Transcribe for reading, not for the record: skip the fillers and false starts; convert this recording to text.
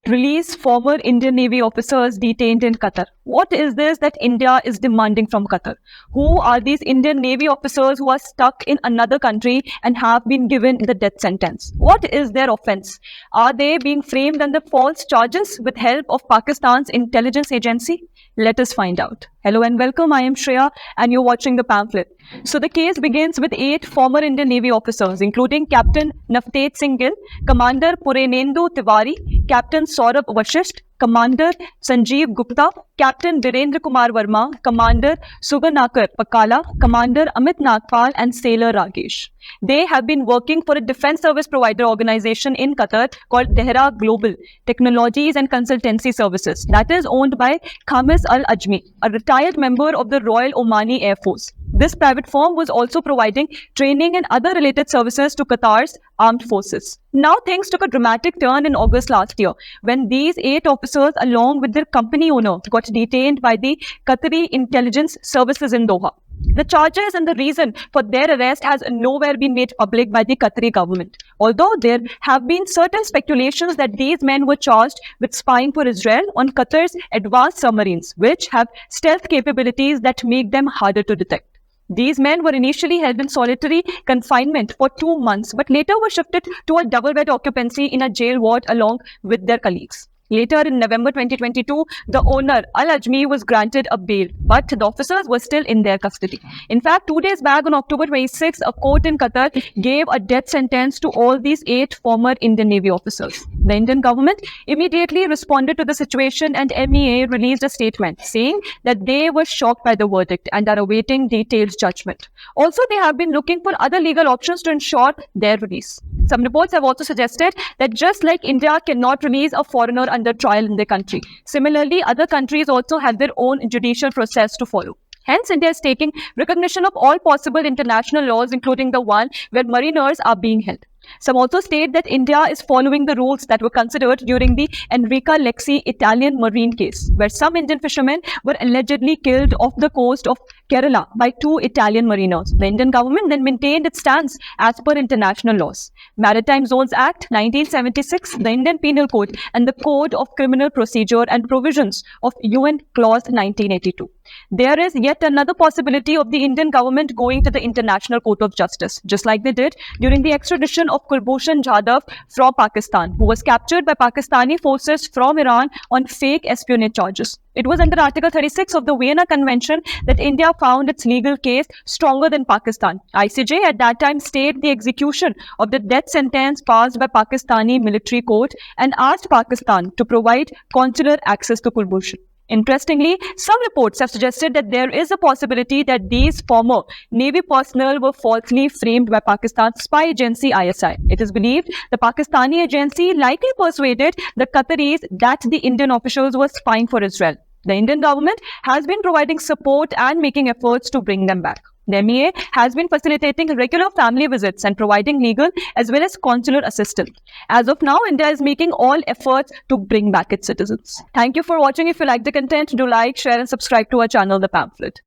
Release former Indian Navy officers detained in Qatar. What is this that India is demanding from Qatar? Who are these Indian Navy officers who are stuck in another country and have been given the death sentence? What is their offense? Are they being framed under false charges with help of Pakistan's intelligence agency? Let us find out. Hello and welcome. I am Shreya and you're watching the Pamphlet. So the case begins with 8 former Indian Navy officers, including Captain Navtej Singh Gill, Commander Purenendu Tiwari, Captain Saurabh Vasisht, Commander Sanjeev Gupta, Captain Birendra Kumar Verma, Commander Sugunakar Pakala, Commander Amit Nagpal, and Sailor Ragesh. They have been working for a defense service provider organization in Qatar called Dahra Global Technologies and Consultancy Services, that is owned by Khamis al-Ajmi, a retired member of the Royal Omani Air Force. This private firm was also providing training and other related services to Qatar's armed forces. Now things took a dramatic turn in August last year when these 8 officers along with their company owner got detained by the Qatari intelligence services in Doha. The charges and the reason for their arrest has nowhere been made public by the Qatari government, although there have been certain speculations that these men were charged with spying for Israel on Qatar's advanced submarines, which have stealth capabilities that make them harder to detect. These men were initially held in solitary confinement for 2 months, but later were shifted to a double-bed occupancy in a jail ward along with their colleagues. Later in November 2022, the owner, al-Ajmi, was granted a bail, but the officers were still in their custody. In fact, 2 days back on October 26, a court in Qatar gave a death sentence to all these 8 former Indian Navy officers. The Indian government immediately responded to the situation and MEA released a statement saying that they were shocked by the verdict and are awaiting detailed judgment. Also, they have been looking for other legal options to ensure their release. Some reports have also suggested that just like India cannot release a foreigner under trial in their country, similarly, other countries also have their own judicial process to follow. Hence, India is taking recognition of all possible international laws, including the one where mariners are being held. Some also state that India is following the rules that were considered during the Enrica Lexi Italian marine case, where some Indian fishermen were allegedly killed off the coast of Kerala by 2 Italian mariners. The Indian government then maintained its stance as per international laws. Maritime Zones Act 1976, the Indian Penal Code, and the Code of Criminal Procedure and provisions of UN Clause 1982. There is yet another possibility of the Indian government going to the International Court of Justice, just like they did during the extradition of Kulbhushan Jadhav from Pakistan, who was captured by Pakistani forces from Iran on fake espionage charges. It was under Article 36 of the Vienna Convention that India found its legal case stronger than Pakistan. ICJ at that time stayed the execution of the death sentence passed by Pakistani military court and asked Pakistan to provide consular access to Kulbhushan. Interestingly, some reports have suggested that there is a possibility that these former Navy personnel were falsely framed by Pakistan's spy agency ISI. It is believed the Pakistani agency likely persuaded the Qataris that the Indian officials were spying for Israel. The Indian government has been providing support and making efforts to bring them back. The MEA has been facilitating regular family visits and providing legal as well as consular assistance. As of now, India is making all efforts to bring back its citizens. Thank you for watching. If you like the content, do like, share and subscribe to our channel, The Pamphlet.